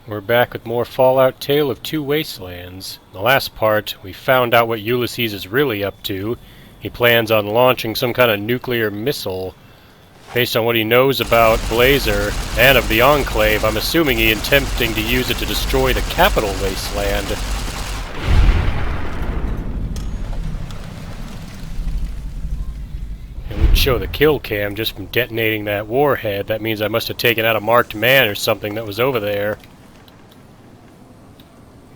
We're back with more Fallout Tale of Two Wastelands. In the last part, we found out what Ulysses is really up to. He plans on launching some kind of nuclear missile. Based on what he knows about Blazer and of the Enclave, I'm assuming he attempting to use it to destroy the capital Wasteland. It would show the kill cam just from detonating that warhead. That means I must have taken out a marked man or something that was over there.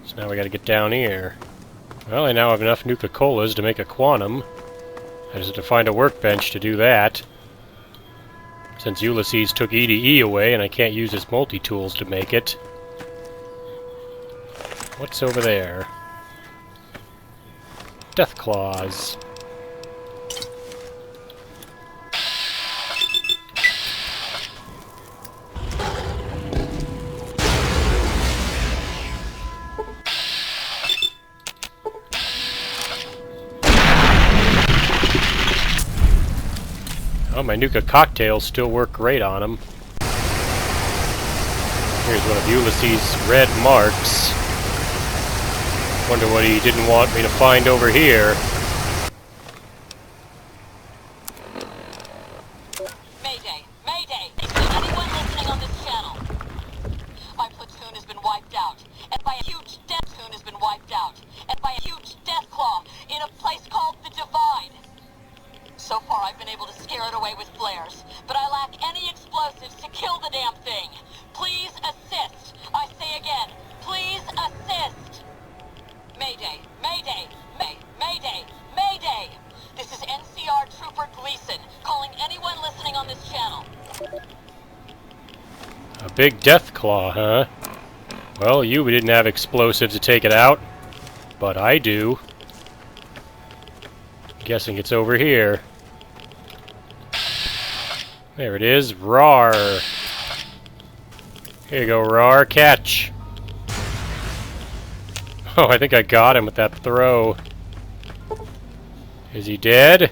So now we gotta get down here. Well, I now have enough Nuka-Colas to make a quantum. I just have to find a workbench to do that. Since Ulysses took EDE away and I can't use his multi-tools to make it. What's over there? Death Claws. Oh, my Nuka cocktails still work great on him. Here's one of Ulysses' red marks. Wonder what he didn't want me to find over here. Mayday! Mayday! To anyone listening on this channel, my platoon has been wiped out, and by a huge death platoon has been wiped out, and by a huge death claw in a place called the Divide. So far, I've been able to scare it away with flares, but I lack any explosives to kill the damn thing. Please assist. I say again, please assist. Mayday, mayday, mayday, mayday. This is NCR Trooper Gleason, calling anyone listening on this channel. A big death claw, huh? Well, you didn't have explosives to take it out, but I do. Guessing it's over here. There it is. Rawr. Here you go, Rawr. Catch. Oh, I think I got him with that throw. Is he dead?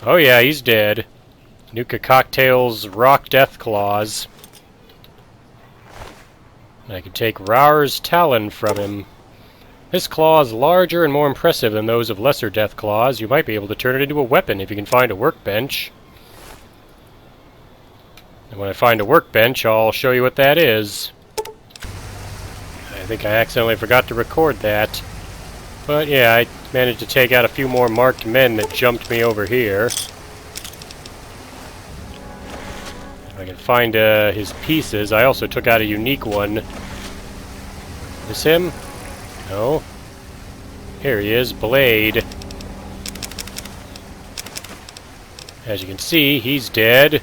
Oh yeah, he's dead. Nuka Cocktail's rock death claws. And I can take Rawr's talon from him. This claw is larger and more impressive than those of lesser death claws. You might be able to turn it into a weapon if you can find a workbench. And when I find a workbench, I'll show you what that is. I think I accidentally forgot to record that. But yeah, I managed to take out a few more marked men that jumped me over here. If I can find his pieces. I also took out a unique one. Is him? No. Here he is, Blade. As you can see, he's dead.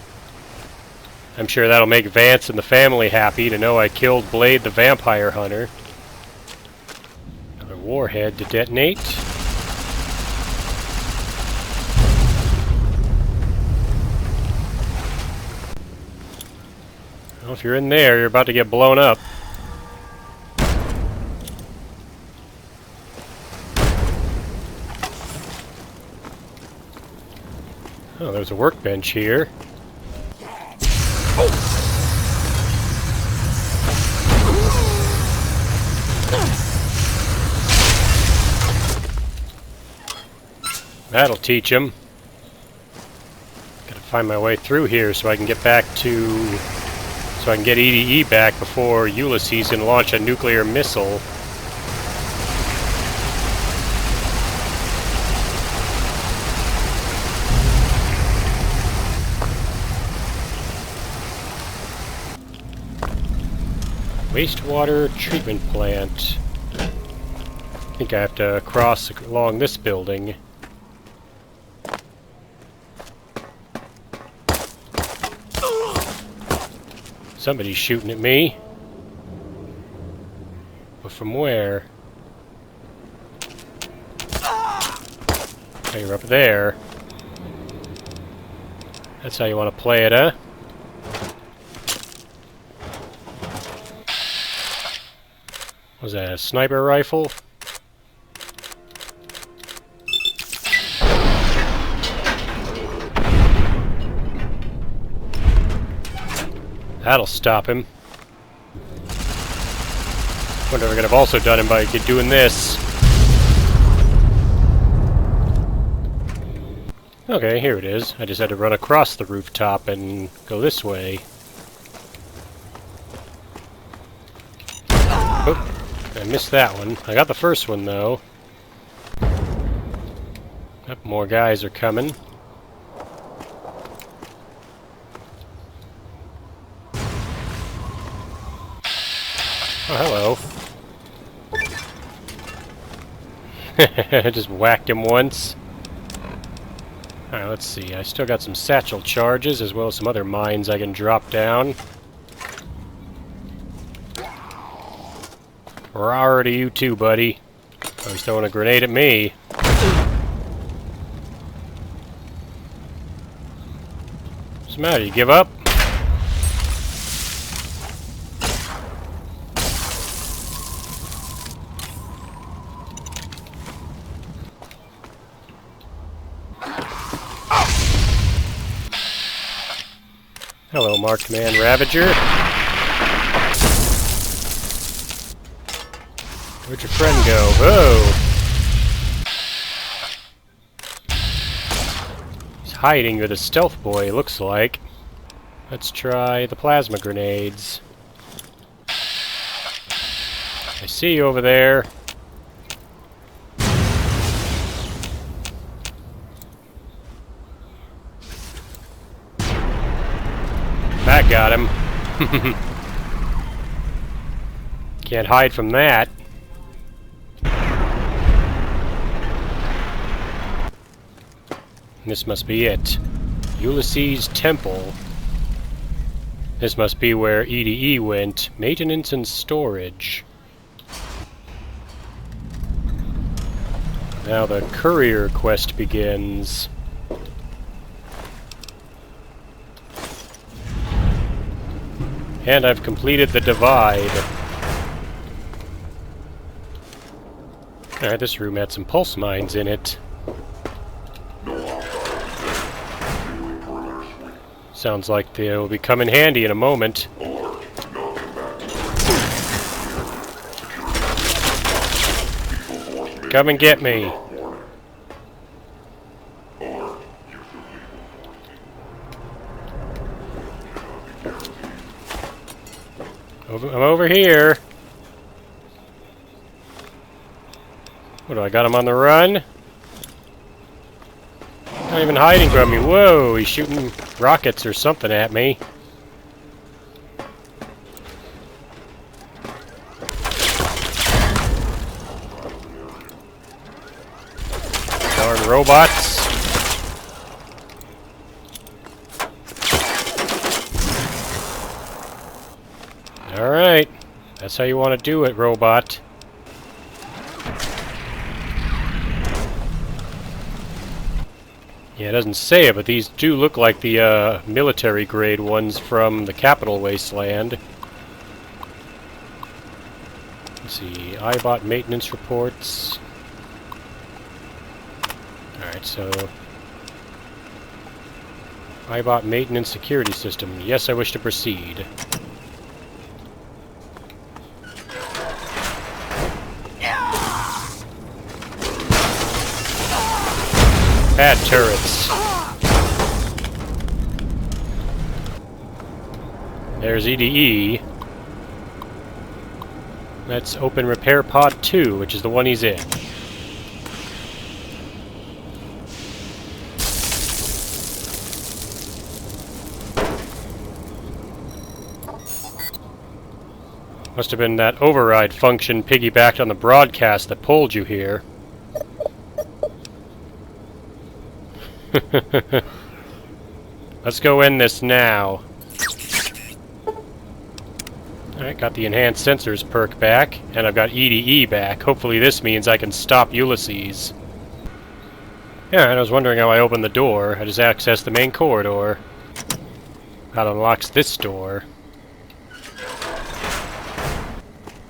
I'm sure that'll make Vance and the family happy to know I killed Blade the vampire hunter. Another warhead to detonate. Well, if you're in there, you're about to get blown up. Oh, there's a workbench here. That'll teach him. Gotta find my way through here so I can get back to... so I can get EDE back before Ulysses can launch a nuclear missile. Wastewater treatment plant. I think I have to cross along this building. Somebody's shooting at me. But from where? Oh, you're up there. That's how you want to play it, huh? Was that a sniper rifle? That'll stop him. Wonder if I could have also done him by doing this. Okay, here it is. I just had to run across the rooftop and go this way. Oh, I missed that one. I got the first one, though. Yep, more guys are coming. Oh, hello. Just whacked him once. Alright, let's see. I still got some satchel charges, as well as some other mines I can drop down. Rawr to you too, buddy. Oh, he's throwing a grenade at me. What's the matter? You give up? Hello, Marked Man Ravager. Where'd your friend go? Whoa! He's hiding with a stealth boy, looks like. Let's try the plasma grenades. I see you over there. That got him. Can't hide from that. This must be it. Ulysses Temple. This must be where EDE went. Maintenance and storage. Now the Courier quest begins. And I've completed the divide. Alright, this room had some pulse mines in it. Sounds like they'll be coming handy in a moment. Come and get me. I'm over here. What do I got him on the run? Not even hiding from me. Whoa, he's shooting rockets or something at me. Darn robots. Alright, that's how you want to do it, robot. Yeah, it doesn't say it, but these do look like the military grade ones from the Capital Wasteland. Let's see, iBot maintenance reports. Alright, so iBot maintenance security system. Yes, I wish to proceed. Bad turrets. There's EDE. Let's open Repair Pod 2, which is the one he's in. Must have been that override function piggybacked on the broadcast that pulled you here. Let's go in this now. Alright, got the enhanced sensors perk back, and I've got EDE back. Hopefully this means I can stop Ulysses. Yeah, and I was wondering how I opened the door. I just accessed the main corridor. That unlocks this door.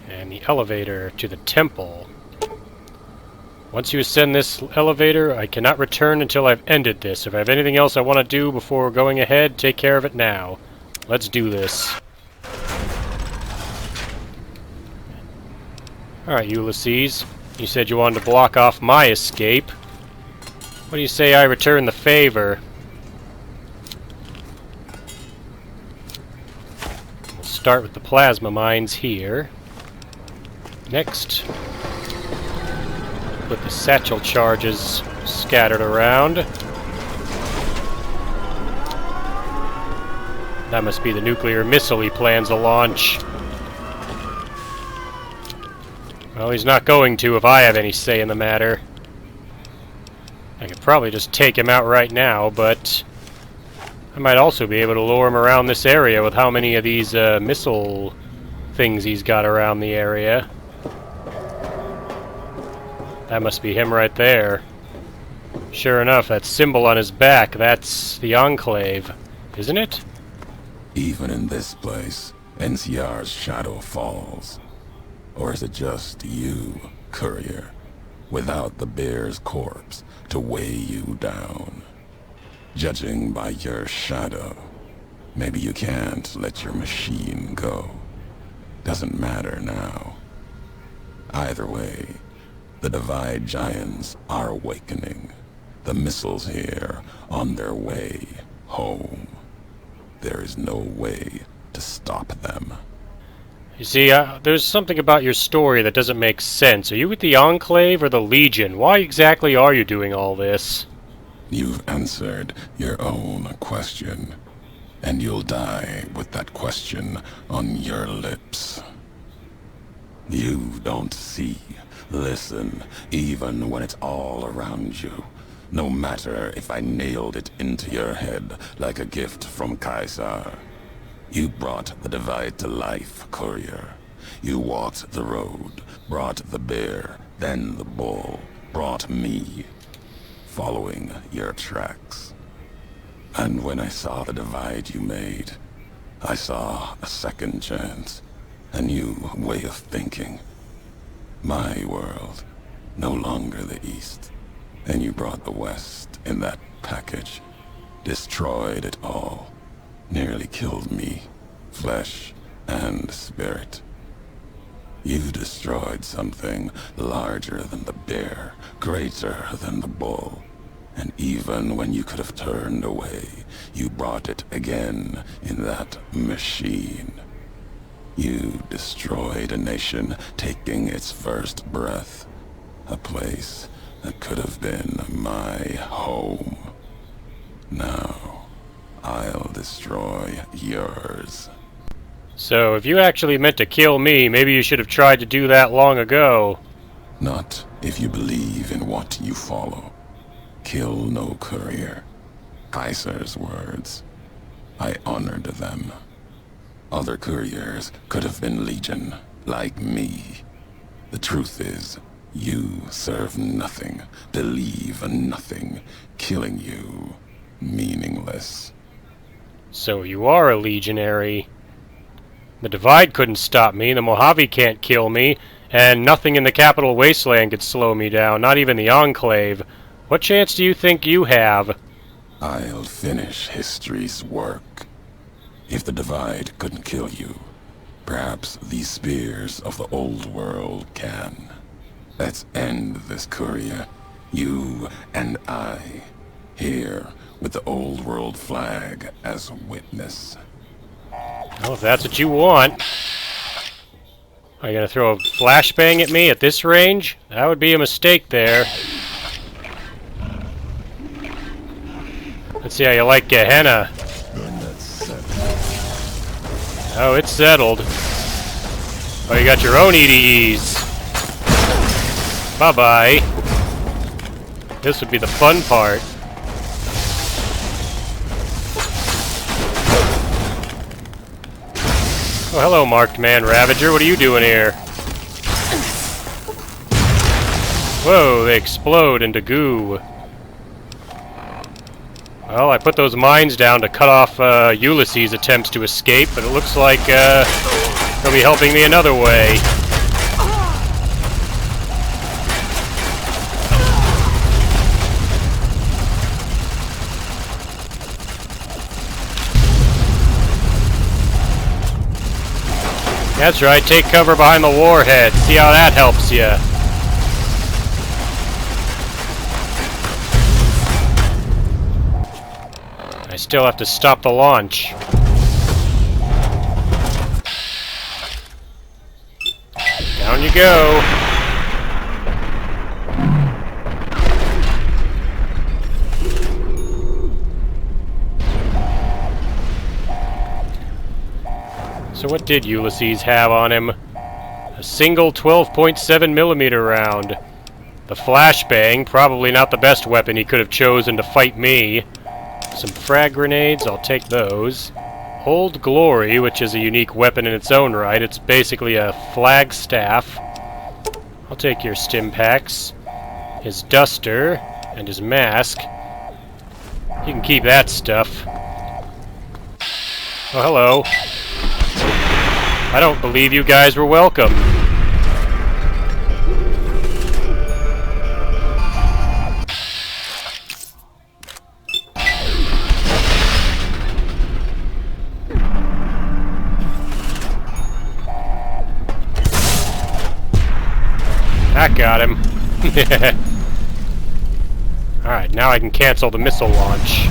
And the elevator to the temple. Once you ascend this elevator, I cannot return until I've ended this. If I have anything else I want to do before going ahead, take care of it now. Let's do this. Alright, Ulysses. You said you wanted to block off my escape. What do you say I return the favor? We'll start with the plasma mines here. Next, put the satchel charges scattered around. That must be the nuclear missile he plans to launch. Well, he's not going to if I have any say in the matter. I could probably just take him out right now, but I might also be able to lure him around this area with how many of these missile things he's got around the area. That must be him right there. Sure enough, that symbol on his back, that's the Enclave, isn't it? Even in this place, NCR's shadow falls. Or is it just you, Courier, without the bear's corpse to weigh you down? Judging by your shadow, maybe you can't let your machine go. Doesn't matter now. Either way, the Divide Giants are awakening. The missiles here on their way home. There is no way to stop them. You see, there's something about your story that doesn't make sense. Are you with the Enclave or the Legion? Why exactly are you doing all this? You've answered your own question, and you'll die with that question on your lips. You don't see, listen, even when it's all around you. No matter if I nailed it into your head like a gift from Kaiser. You brought the Divide to life, Courier. You walked the road, brought the bear, then the bull, brought me, following your tracks. And when I saw the divide you made, I saw a second chance, a new way of thinking. My world, no longer the East, and you brought the West in that package, destroyed it all. Nearly killed me, flesh and spirit. You destroyed something larger than the bear, greater than the bull. And even when you could have turned away, you brought it again in that machine. You destroyed a nation taking its first breath. A place that could have been my home. Now, I'll destroy yours. So, if you actually meant to kill me, maybe you should have tried to do that long ago. Not if you believe in what you follow. Kill no courier. Kaiser's words. I honored them. Other couriers could have been Legion, like me. The truth is, you serve nothing, believe in nothing, killing you, meaningless. So you are a legionary. The Divide couldn't stop me, the Mojave can't kill me, and nothing in the capital Wasteland could slow me down, not even the Enclave. What chance do you think you have? I'll finish history's work. If the Divide couldn't kill you, perhaps these spears of the old world can. Let's end this, Courier. You and I, here with the old world flag as witness. Well, if that's what you want. Are you gonna throw a flashbang at me at this range? That would be a mistake there. Let's see how you like Gehenna. Oh, it's settled. Oh, you got your own EDEs. Bye-bye. This would be the fun part. Oh, hello, Marked Man Ravager. What are you doing here? Whoa, they explode into goo. Well, I put those mines down to cut off Ulysses' attempts to escape, but it looks like he'll be helping me another way. That's right, take cover behind the warhead. See how that helps you. I still have to stop the launch. Down you go. So what did Ulysses have on him? A single 12.7mm round. The flashbang, probably not the best weapon he could have chosen to fight me. Some frag grenades, I'll take those. Old Glory, which is a unique weapon in its own right. It's basically a flag staff. I'll take your stim packs. His duster, and his mask. You can keep that stuff. Oh, hello. I don't believe you guys were welcome. That got him. Alright, now I can cancel the missile launch.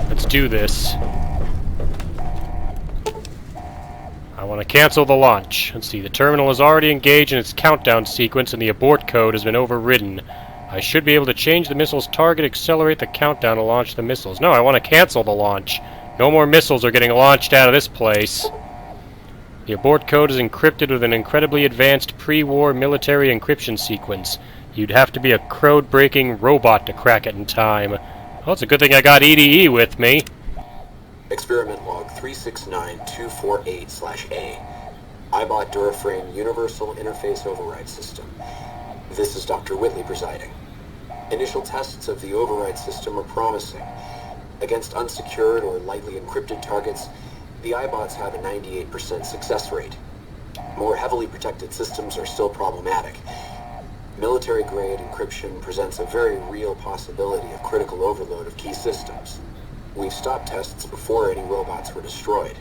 Let's do this. I want to cancel the launch. Let's see, the terminal is already engaged in its countdown sequence and the abort code has been overridden. I should be able to change the missile's target, accelerate the countdown to launch the missiles. No, I want to cancel the launch. No more missiles are getting launched out of this place. The abort code is encrypted with an incredibly advanced pre-war military encryption sequence. You'd have to be a code-breaking robot to crack it in time. Well, it's a good thing I got EDE with me. Experiment log 369248/A. iBot Duraframe Universal Interface Override System. This is Dr. Whitley presiding. Initial tests of the override system are promising. Against unsecured or lightly encrypted targets, the iBots have a 98% success rate. More heavily protected systems are still problematic. Military-grade encryption presents a very real possibility of critical overload of key systems. We've stopped tests before any robots were destroyed.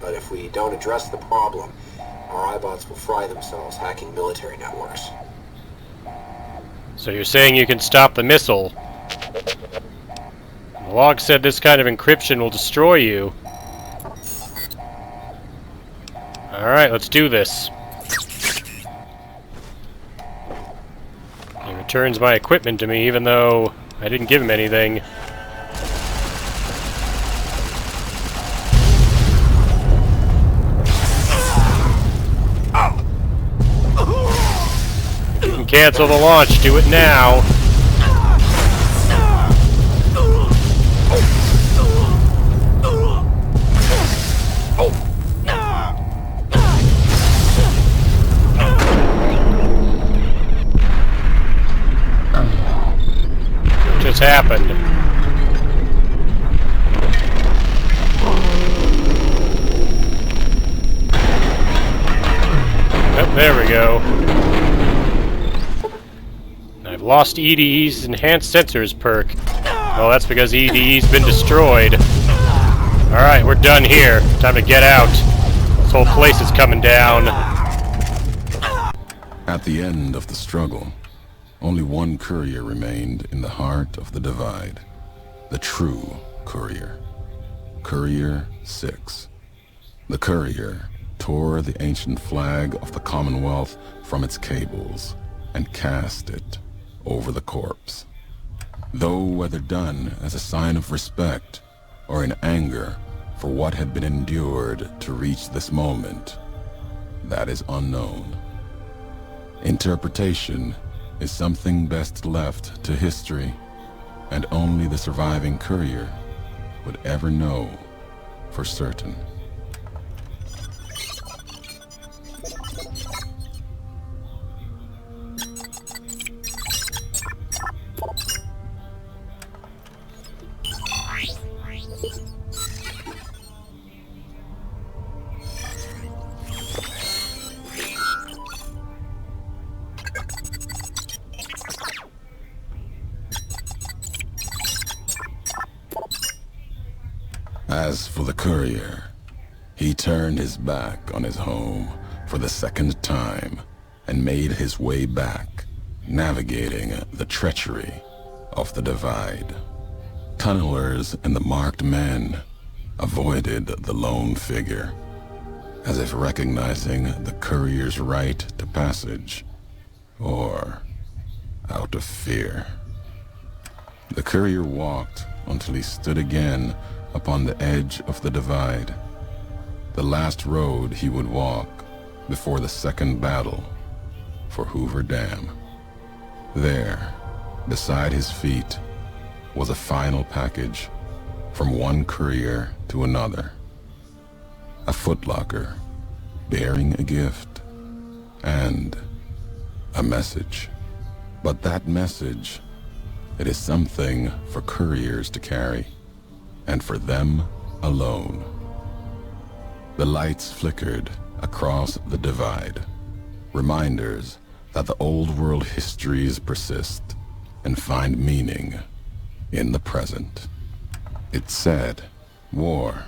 But if we don't address the problem, our iBots will fry themselves hacking military networks. So you're saying you can stop the missile? The log said this kind of encryption will destroy you. Alright, let's do this. He returns my equipment to me even though I didn't give him anything. Cancel the launch. Do it now. What just happened? Oh, there we go. I've lost EDE's Enhanced Sensors perk. Well, that's because EDE's been destroyed. Alright, we're done here. Time to get out. This whole place is coming down. At the end of the struggle, only one courier remained in the heart of the divide. The true courier. Courier 6. The courier tore the ancient flag of the Commonwealth from its cables and cast it over the corpse. Though whether done as a sign of respect or in anger for what had been endured to reach this moment, that is unknown. Interpretation is something best left to history, and only the surviving courier would ever know for certain. As for the courier, He turned his back on his home for the second time and made his way back, navigating the treachery of the divide. Tunnelers and the marked men avoided the lone figure, as if recognizing the courier's right to passage, or out of fear. The courier walked until he stood again upon the edge of the divide, the last road he would walk before the second battle for Hoover Dam. There, beside his feet, was a final package from one courier to another. A footlocker bearing a gift and a message. But that message, it is something for couriers to carry, and for them alone. The lights flickered across the divide, reminders that the old world histories persist and find meaning in the present. It said, war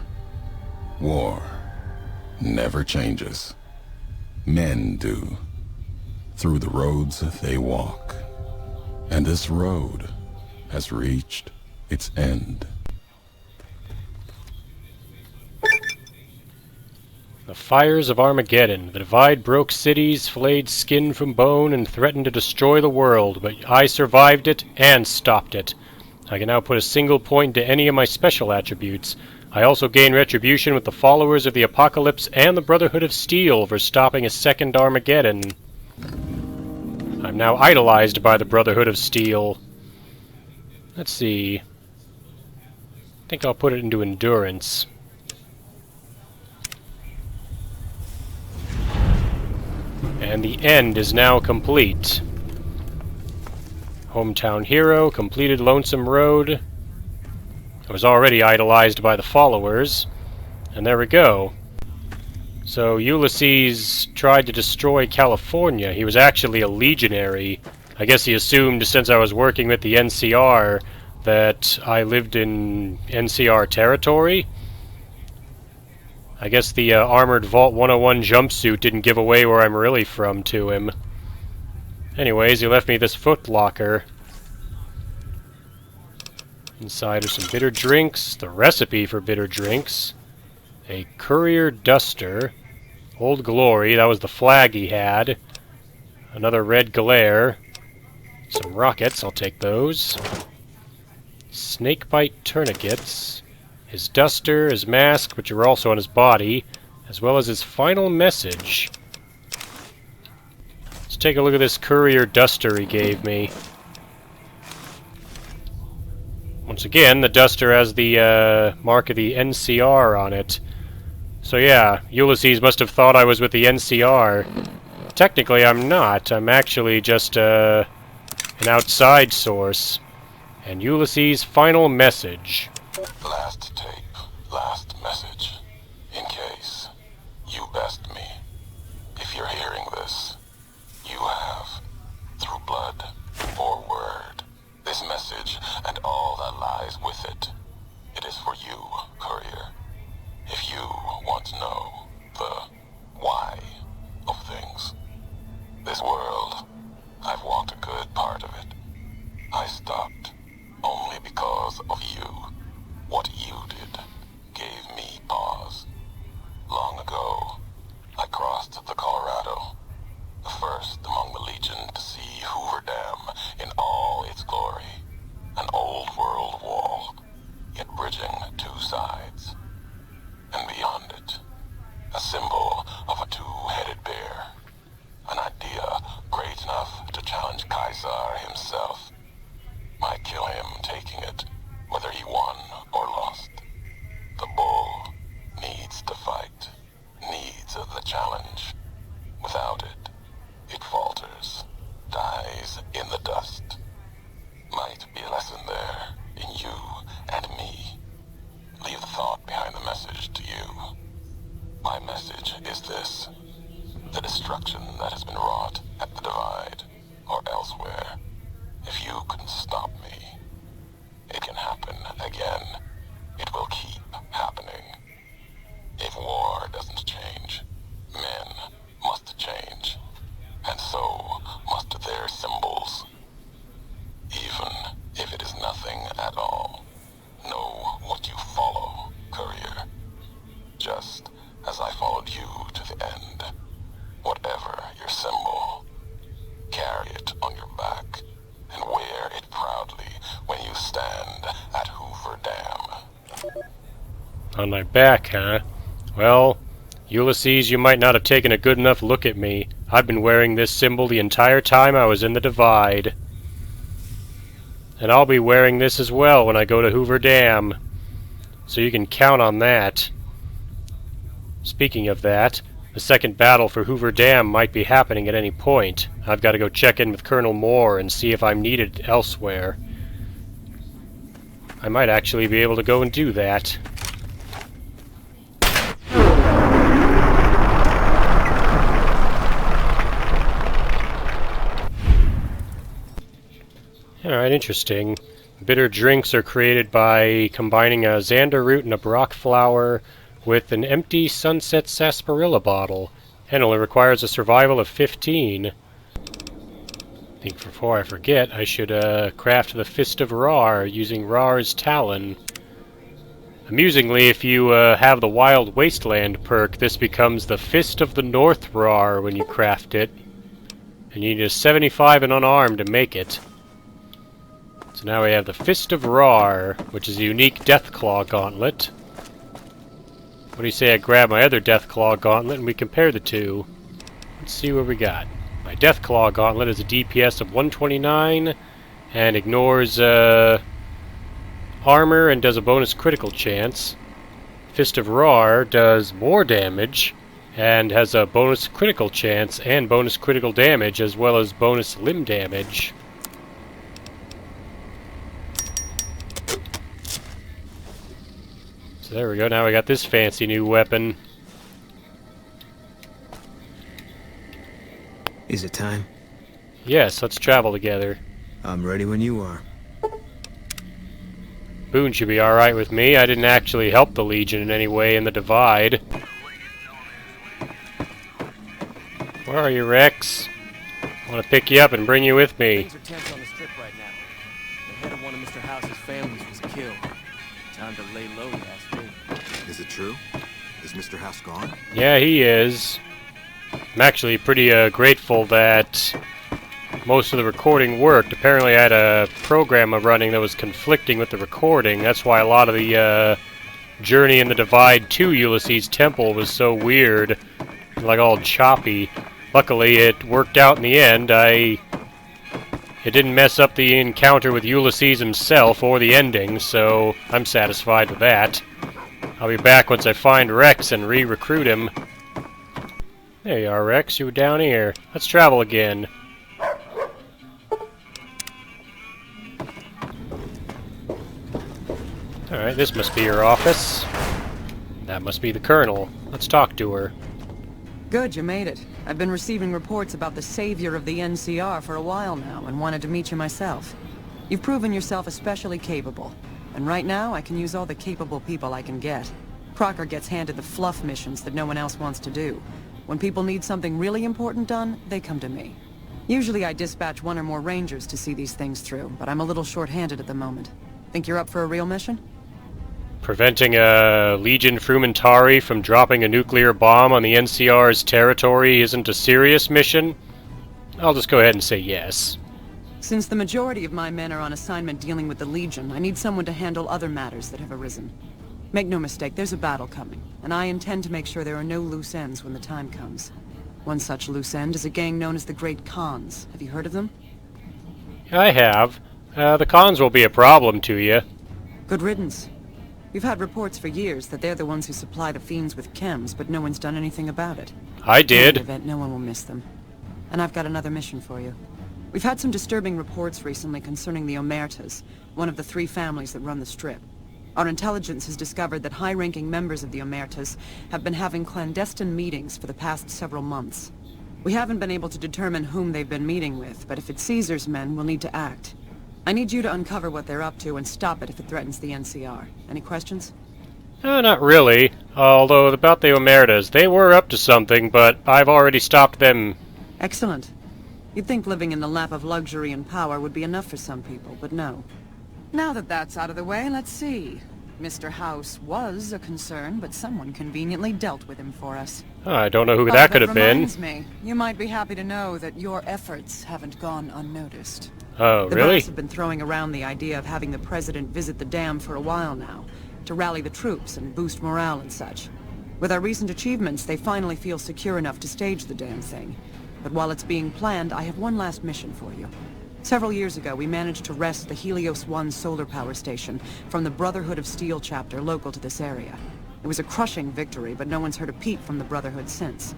never changes. Men do, through the roads they walk. And this road has reached its end. The fires of Armageddon. The divide broke cities, flayed skin from bone, and threatened to destroy the world, but I survived it and stopped it. I can now put a single point into any of my special attributes. I also gain retribution with the followers of the Apocalypse and the Brotherhood of Steel for stopping a second Armageddon. I'm now idolized by the Brotherhood of Steel. Let's see. I think I'll put it into endurance. And the end is now complete. Hometown hero, completed Lonesome Road. I was already idolized by the followers. And there we go. So Ulysses tried to destroy California. He was actually a legionary. I guess he assumed, since I was working with the NCR, that I lived in NCR territory. I guess the Armored Vault 101 jumpsuit didn't give away where I'm really from to him. Anyways, he left me this footlocker. Inside are some bitter drinks, the recipe for bitter drinks, a Courier duster, Old Glory, that was the flag he had, another red glare, some rockets, I'll take those, snakebite tourniquets, his duster, his mask, which are also on his body, as well as his final message. Let's take a look at this Courier duster he gave me. Once again, the duster has the mark of the NCR on it. So yeah, Ulysses must have thought I was with the NCR. Technically, I'm not. I'm actually just an outside source. And Ulysses' final message. Last tape, last message. In case you best me. If you're hearing this, you have, through blood or word, this message and all that lies with it. It is for you, Courier. If you want to know the why of things. This world, I've walked a good part of it. I stopped only because of you. What you did gave me pause. Long ago, I crossed the Colorado, the first among the Legion to see Hoover Dam in all its glory. An old world wall, yet bridging two sides. And beyond it, a symbol of a two-headed bear. An idea great enough to challenge Caesar himself. Might kill him taking it, whether he won or lost. The bull needs to fight, needs the challenge. Without it, it falters, dies in the dust. Might be a lesson there in you and me. Leave the thought behind the message to you. My message is this. The destruction that has been wrought at the divide, or elsewhere, if you can stop me, it can happen again. It will keep happening. If war just as I followed you to the end. Whatever your symbol, carry it on your back and wear it proudly when you stand at Hoover Dam. On my back, huh? Well, Ulysses, you might not have taken a good enough look at me. I've been wearing this symbol the entire time I was in the Divide. And I'll be wearing this as well when I go to Hoover Dam. So you can count on that. Speaking of that, the second battle for Hoover Dam might be happening at any point. I've got to go check in with Colonel Moore and see if I'm needed elsewhere. I might actually be able to go and do that. Alright, interesting. Bitter drinks are created by combining a xander root and a brock flower with an empty sunset sarsaparilla bottle, and only requires a survival of 15. I think before I forget, I should craft the Fist of Rar using Rar's Talon. Amusingly, if you have the Wild Wasteland perk, this becomes the Fist of the North Rar when you craft it. And you need a 75 and unarmed to make it. So now we have the Fist of Rar, which is a unique Deathclaw gauntlet. What do you say I grab my other Deathclaw gauntlet and we compare the two? Let's see what we got. My Deathclaw gauntlet is a DPS of 129 and ignores armor and does a bonus critical chance. Fist of Rar does more damage and has a bonus critical chance and bonus critical damage as well as bonus limb damage. So there we go, now we got this fancy new weapon. Is it time? Yes, let's travel together. I'm ready when you are. Boone should be alright with me. I didn't actually help the Legion in any way in the Divide. Where are you, Rex? I want to pick you up and bring you with me. Things are tense on the strip right now. The head of one of Mr. House's families was killed. Time to lay low, you ask me. Is it true? Is Mr. House gone? Yeah, he is. I'm actually pretty grateful that most of the recording worked. Apparently I had a program running that was conflicting with the recording. That's why a lot of the Journey in the Divide to Ulysses Temple was so weird. Like all choppy. Luckily it worked out in the end. It didn't mess up the encounter with Ulysses himself or the ending, so I'm satisfied with that. I'll be back once I find Rex and re-recruit him. There you are, Rex. You were down here. Let's travel again. Alright, this must be your office. That must be the Colonel. Let's talk to her. Good, you made it. I've been receiving reports about the savior of the NCR for a while now, and wanted to meet you myself. You've proven yourself especially capable, and right now I can use all the capable people I can get. Crocker gets handed the fluff missions that no one else wants to do. When people need something really important done, they come to me. Usually I dispatch one or more rangers to see these things through, but I'm a little short-handed at the moment. Think you're up for a real mission? Preventing a Legion Frumentari from dropping a nuclear bomb on the NCR's territory isn't a serious mission? I'll just go ahead and say yes. Since the majority of my men are on assignment dealing with the Legion, I need someone to handle other matters that have arisen. Make no mistake, there's a battle coming, and I intend to make sure there are no loose ends when the time comes. One such loose end is a gang known as the Great Khans. Have you heard of them? I have. The Khans will be a problem to you. Good riddance. We've had reports for years that they're the ones who supply the fiends with chems, but no one's done anything about it. I did. In any event, no one will miss them. And I've got another mission for you. We've had some disturbing reports recently concerning the Omertas, one of the 3 families that run the Strip. Our intelligence has discovered that high-ranking members of the Omertas have been having clandestine meetings for the past several months. We haven't been able to determine whom they've been meeting with, but if it's Caesar's men, we'll need to act. I need you to uncover what they're up to and stop it if it threatens the NCR. Any questions? Not really. Although about the Omertas, they were up to something, but I've already stopped them. Excellent. You'd think living in the lap of luxury and power would be enough for some people, but no. Now that that's out of the way, let's see. Mr. House was a concern, but someone conveniently dealt with him for us. I don't know who that could have been. Reminds me, you might be happy to know that your efforts haven't gone unnoticed. Oh, The really? brass have been throwing around the idea of having the president visit the dam for a while now, to rally the troops and boost morale and such. With our recent achievements, they finally feel secure enough to stage the damn thing. But while it's being planned, I have one last mission for you. Several years ago, we managed to wrest the Helios 1 solar power station from the Brotherhood of Steel chapter local to this area. It was a crushing victory, but no one's heard a peep from the Brotherhood since.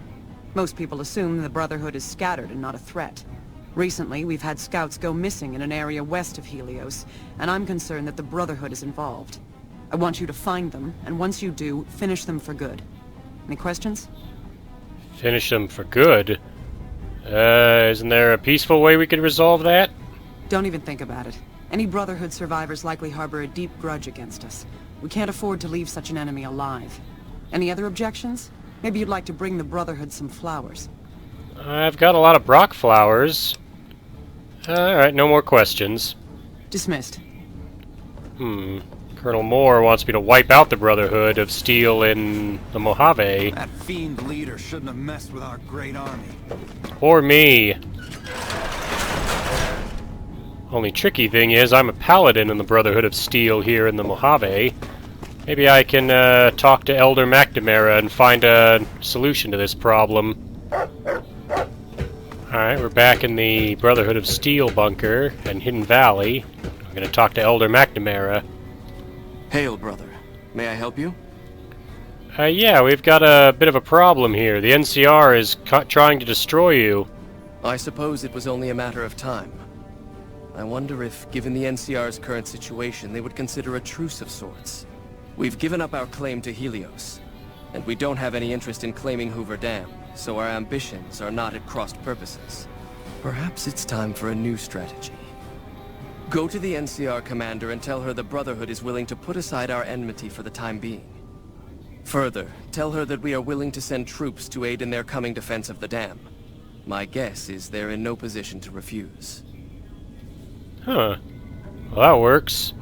Most people assume the Brotherhood is scattered and not a threat. Recently, we've had scouts go missing in an area west of Helios, and I'm concerned that the Brotherhood is involved. I want you to find them, and once you do, finish them for good. Any questions? Finish them for good? Isn't there a peaceful way we could resolve that? Don't even think about it. Any Brotherhood survivors likely harbor a deep grudge against us. We can't afford to leave such an enemy alive. Any other objections? Maybe you'd like to bring the Brotherhood some flowers. I've got a lot of Brock flowers. Alright, no more questions. Dismissed. Colonel Moore wants me to wipe out the Brotherhood of Steel in the Mojave. That fiend leader shouldn't have messed with our great army. Or me. Only tricky thing is, I'm a paladin in the Brotherhood of Steel here in the Mojave. Maybe I can talk to Elder McNamara and find a solution to this problem. Alright, we're back in the Brotherhood of Steel bunker in Hidden Valley. I'm gonna talk to Elder McNamara. Hail, brother. May I help you? Yeah, we've got a bit of a problem here. The NCR is trying to destroy you. I suppose it was only a matter of time. I wonder if, given the NCR's current situation, they would consider a truce of sorts. We've given up our claim to Helios, and we don't have any interest in claiming Hoover Dam, so our ambitions are not at crossed purposes. Perhaps it's time for a new strategy. Go to the NCR commander and tell her the Brotherhood is willing to put aside our enmity for the time being. Further, tell her that we are willing to send troops to aid in their coming defense of the dam. My guess is they're in no position to refuse. Huh. Well, that works.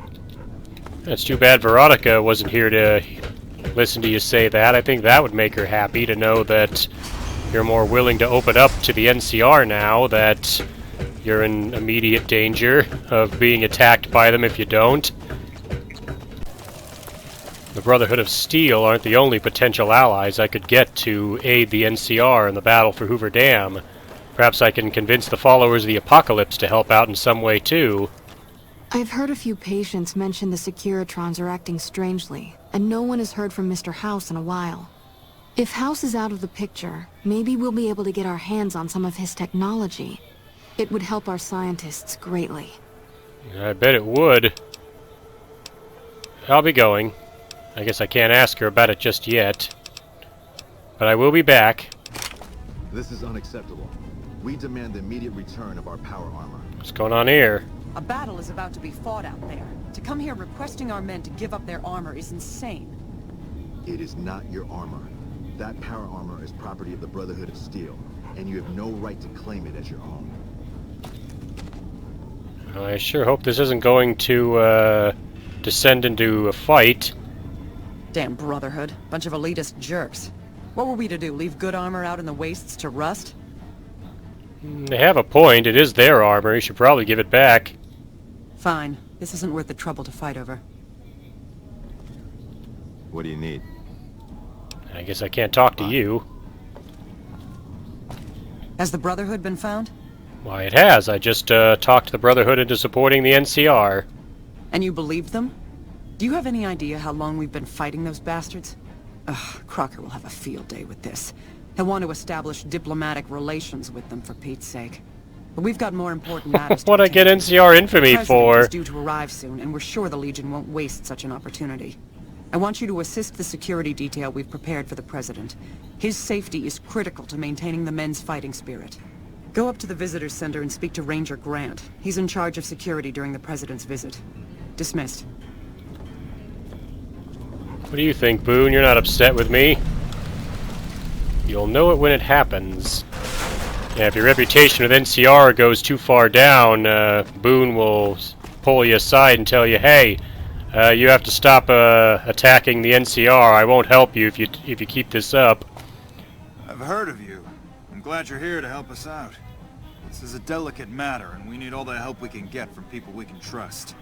It's too bad Veronica wasn't here to listen to you say that. I think that would make her happy to know that you're more willing to open up to the NCR now, that you're in immediate danger of being attacked by them if you don't. The Brotherhood of Steel aren't the only potential allies I could get to aid the NCR in the battle for Hoover Dam. Perhaps I can convince the followers of the Apocalypse to help out in some way too. I've heard a few patients mention the Securitrons are acting strangely, and no one has heard from Mr. House in a while. If House is out of the picture, maybe we'll be able to get our hands on some of his technology. It would help our scientists greatly. I bet it would. I'll be going. I guess I can't ask her about it just yet. But I will be back. This is unacceptable. We demand the immediate return of our power armor. What's going on here? A battle is about to be fought out there. To come here requesting our men to give up their armor is insane. It is not your armor. That power armor is property of the Brotherhood of Steel, and you have no right to claim it as your own. I sure hope this isn't going to descend into a fight. Damn Brotherhood. Bunch of elitist jerks. What were we to do, leave good armor out in the wastes to rust? They have a point. It is their armor. You should probably give it back. Fine. This isn't worth the trouble to fight over. What do you need? I guess I can't talk to you. Has the Brotherhood been found? Why, it has. I just talked the Brotherhood into supporting the NCR. And you believed them? Do you have any idea how long we've been fighting those bastards? Ugh, Crocker will have a field day with this. He'll want to establish diplomatic relations with them, for Pete's sake. But we've got more important matters to What I get attend to. NCR infamy The for? President is due to arrive soon, and we're sure the Legion won't waste such an opportunity. I want you to assist the security detail we've prepared for the President. His safety is critical to maintaining the men's fighting spirit. Go up to the Visitor's Center and speak to Ranger Grant. He's in charge of security during the President's visit. Dismissed. What do you think, Boone? You're not upset with me? You'll know it when it happens. Yeah, if your reputation with NCR goes too far down, Boone will pull you aside and tell you, hey, You have to stop attacking the NCR. I won't help you if you keep this up. I've heard of you. I'm glad you're here to help us out. This is a delicate matter, and we need all the help we can get from people we can trust.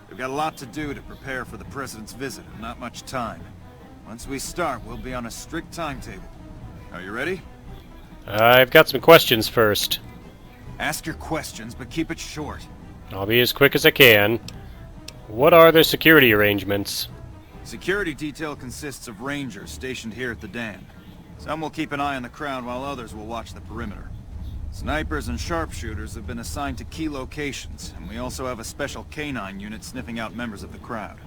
We've got a lot to do to prepare for the President's visit, and not much time. Once we start, we'll be on a strict timetable. Are you ready? I've got some questions first. Ask your questions, but keep it short. I'll be as quick as I can. What are the security arrangements? Security detail consists of rangers stationed here at the dam. Some will keep an eye on the crowd while others will watch the perimeter. Snipers and sharpshooters have been assigned to key locations, and we also have a special canine unit sniffing out members of the crowd.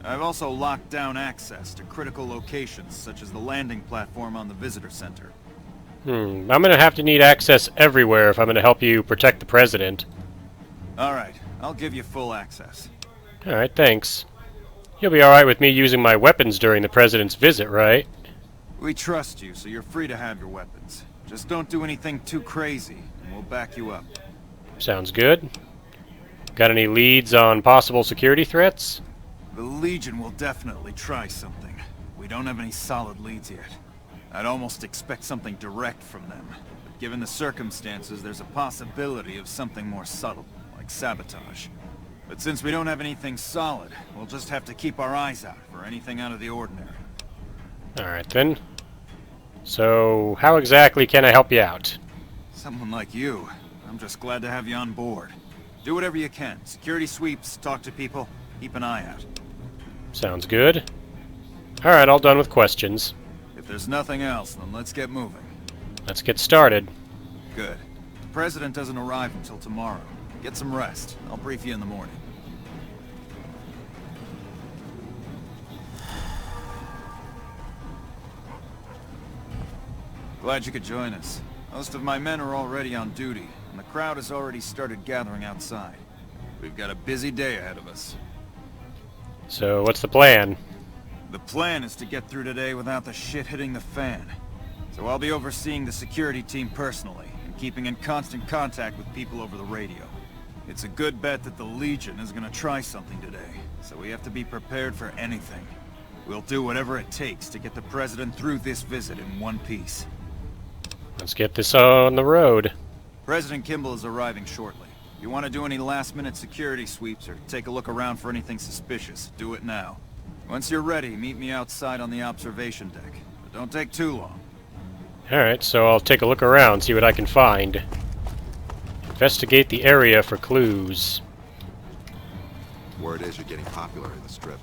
I've also locked down access to critical locations, such as the landing platform on the visitor center. I'm gonna have to need access everywhere if I'm gonna help you protect the President. Alright, I'll give you full access. Alright, thanks. You'll be alright with me using my weapons during the President's visit, right? We trust you, so you're free to have your weapons. Just don't do anything too crazy, and we'll back you up. Sounds good. Got any leads on possible security threats? The Legion will definitely try something. We don't have any solid leads yet. I'd almost expect something direct from them. But given the circumstances, there's a possibility of something more subtle, like sabotage. But since we don't have anything solid, we'll just have to keep our eyes out for anything out of the ordinary. Alright then. So, how exactly can I help you out? Someone like you. I'm just glad to have you on board. Do whatever you can. Security sweeps, talk to people, keep an eye out. Sounds good. Alright, all done with questions. If there's nothing else, then let's get moving. Let's get started. Good. The President doesn't arrive until tomorrow. Get some rest. I'll brief you in the morning. Glad you could join us. Most of my men are already on duty, and the crowd has already started gathering outside. We've got a busy day ahead of us. So, what's the plan? The plan is to get through today without the shit hitting the fan. So I'll be overseeing the security team personally, and keeping in constant contact with people over the radio. It's a good bet that the Legion is gonna try something today, so we have to be prepared for anything. We'll do whatever it takes to get the President through this visit in one piece. Let's get this on the road. President Kimball is arriving shortly. If you want to do any last-minute security sweeps or take a look around for anything suspicious, do it now. Once you're ready, meet me outside on the observation deck. But don't take too long. Alright, so I'll take a look around, see what I can find. Investigate the area for clues. Word is you're getting popular in the strip.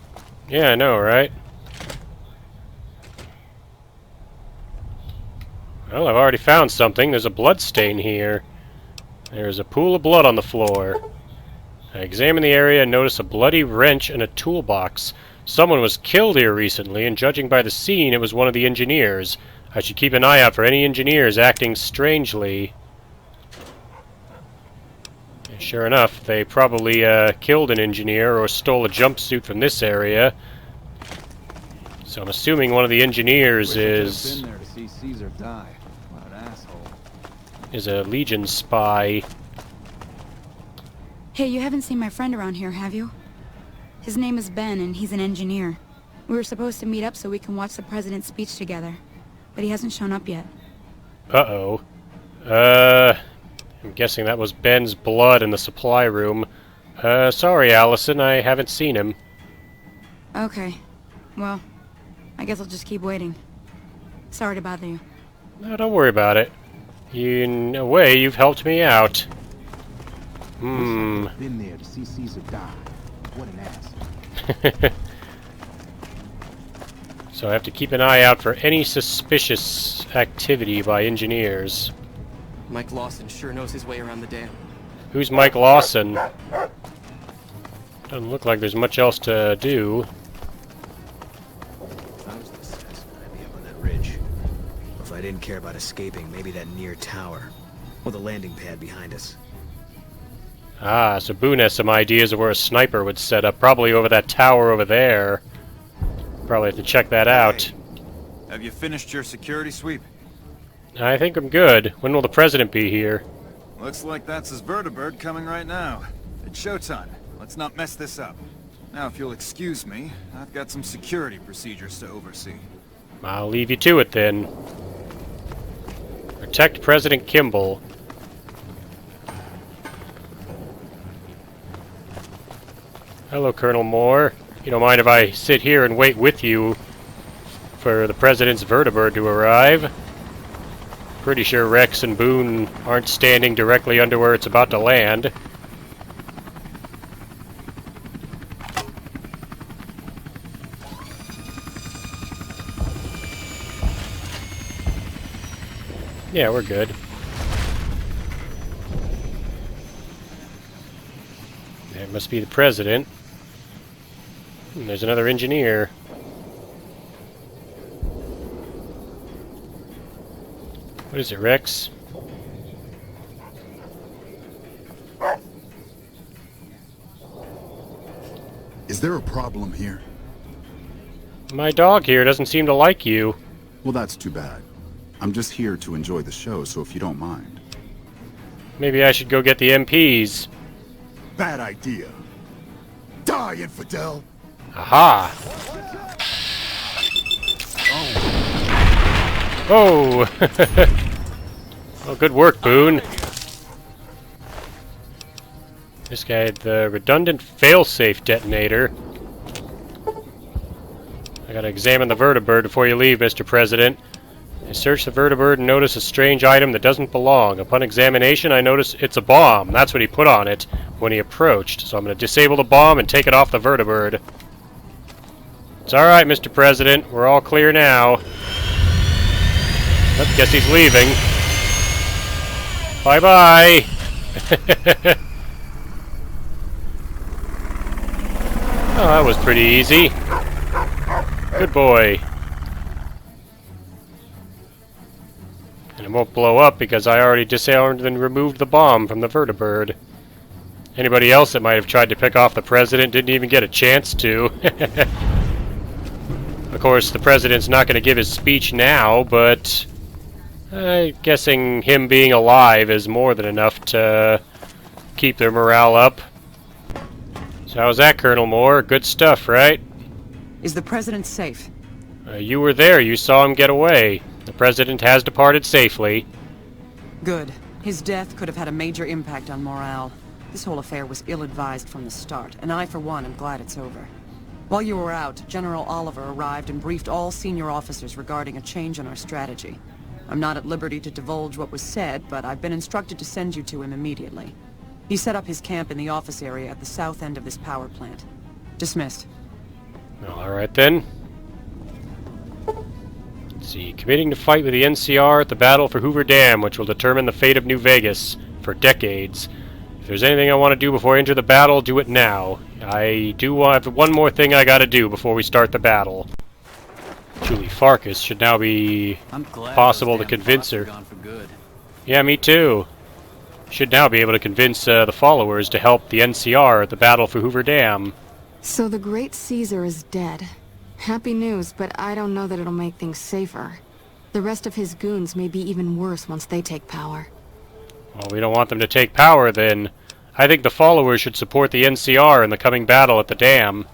Yeah, I know, right? Well, I've already found something. There's a blood stain here. There's a pool of blood on the floor. I examine the area and notice a bloody wrench and a toolbox. Someone was killed here recently, and judging by the scene, it was one of the engineers. I should keep an eye out for any engineers acting strangely. And sure enough, they probably killed an engineer or stole a jumpsuit from this area. So I'm assuming one of the engineers is a Legion spy. Hey, you haven't seen my friend around here, have you? His name is Ben, and he's an engineer. We were supposed to meet up so we can watch the President's speech together, but he hasn't shown up yet. Uh-oh. I'm guessing that was Ben's blood in the supply room. Sorry, Allison, I haven't seen him. Okay. Well, I guess I'll just keep waiting. Sorry to bother you. No, don't worry about it. In a way, you've helped me out. Been there to see Caesar die. What an ass. So I have to keep an eye out for any suspicious activity by engineers. Mike Lawson sure knows his way around the dam. Who's Mike Lawson? Doesn't look like there's much else to do. If I was the assassin, I'd be up on that ridge. Or if I didn't care about escaping, maybe that near tower. Or the landing pad behind us. Ah, so Boone has some ideas of where a sniper would set up. Probably over that tower over there. Probably have to check that out. Hey, have you finished your security sweep? I think I'm good. When will the President be here? Looks like that's his vertibird coming right now. It's showtime. Let's not mess this up. Now, if you'll excuse me, I've got some security procedures to oversee. I'll leave you to it then. Protect President Kimball. Hello, Colonel Moore. You don't mind if I sit here and wait with you for the President's vertibird to arrive? Pretty sure Rex and Boone aren't standing directly under where it's about to land. Yeah, we're good. That must be the President. And there's another engineer. What is it, Rex? Is there a problem here? My dog here doesn't seem to like you. Well, that's too bad. I'm just here to enjoy the show, so if you don't mind. Maybe I should go get the MPs. Bad idea. Die, infidel! Aha! Oh! Well, good work, Boone. This guy had the redundant failsafe detonator. I gotta examine the vertibird before you leave, Mr. President. I search the vertibird and notice a strange item that doesn't belong. Upon examination, I notice it's a bomb. That's what he put on it when he approached. So I'm going to disable the bomb and take it off the vertibird. It's alright, Mr. President. We're all clear now. But guess he's leaving. Bye-bye! Oh, that was pretty easy. Good boy. And it won't blow up because I already disarmed and removed the bomb from the vertibird. Anybody else that might have tried to pick off the President didn't even get a chance to. Of course, the President's not going to give his speech now, but I'm guessing him being alive is more than enough to keep their morale up. So how's that, Colonel Moore? Good stuff, right? Is the President safe? You were there. You saw him get away. The President has departed safely. Good. His death could have had a major impact on morale. This whole affair was ill-advised from the start, and I, for one, am glad it's over. While you were out, General Oliver arrived and briefed all senior officers regarding a change in our strategy. I'm not at liberty to divulge what was said, but I've been instructed to send you to him immediately. He set up his camp in the office area at the south end of this power plant. Dismissed. Well, alright then. Let's see. Committing to fight with the NCR at the battle for Hoover Dam, which will determine the fate of New Vegas for decades. If there's anything I want to do before I enter the battle, do it now. I do have one more thing I gotta do before we start the battle. Julie Farkas should now be possible to convince her. Yeah, me too. Should now be able to convince the followers to help the NCR at the battle for Hoover Dam. So the great Caesar is dead. Happy news, but I don't know that it'll make things safer. The rest of his goons may be even worse once they take power. Well, we don't want them to take power, then. I think the followers should support the NCR in the coming battle at the dam.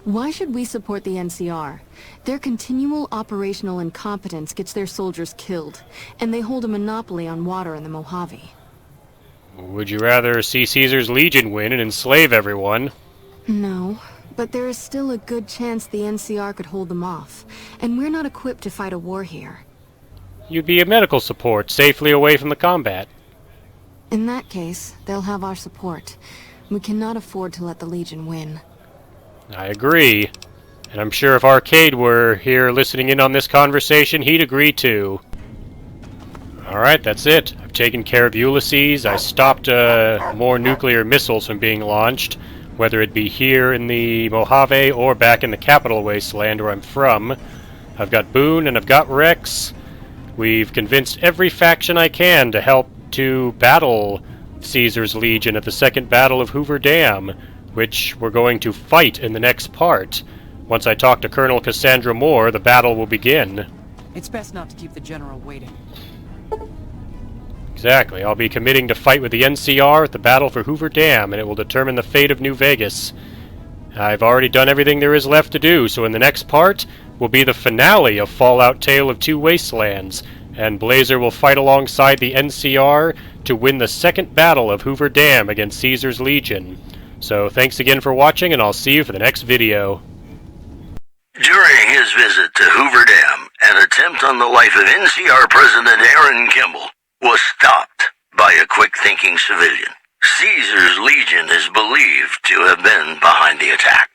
Why should we support the NCR? Their continual operational incompetence gets their soldiers killed, and they hold a monopoly on water in the Mojave. Would you rather see Caesar's Legion win and enslave everyone? No, but there is still a good chance the NCR could hold them off, and we're not equipped to fight a war here. You'd be a medical support, safely away from the combat. In that case, they'll have our support. We cannot afford to let the Legion win. I agree. And I'm sure if Arcade were here listening in on this conversation, he'd agree too. Alright, that's it. I've taken care of Ulysses. I stopped more nuclear missiles from being launched, whether it be here in the Mojave or back in the capital Wasteland where I'm from. I've got Boone and I've got Rex. We've convinced every faction I can to help to battle Caesar's Legion at the Second Battle of Hoover Dam, which we're going to fight in the next part. Once I talk to Colonel Cassandra Moore, the battle will begin. It's best not to keep the General waiting. Exactly. I'll be committing to fight with the NCR at the battle for Hoover Dam, and it will determine the fate of New Vegas. I've already done everything there is left to do, so in the next part will be the finale of Fallout Tale of Two Wastelands, and Blazer will fight alongside the NCR to win the second battle of Hoover Dam against Caesar's Legion. So thanks again for watching, and I'll see you for the next video. During his visit to Hoover Dam, an attempt on the life of NCR President Aaron Kimball was stopped by a quick-thinking civilian. Caesar's Legion is believed to have been behind the attack.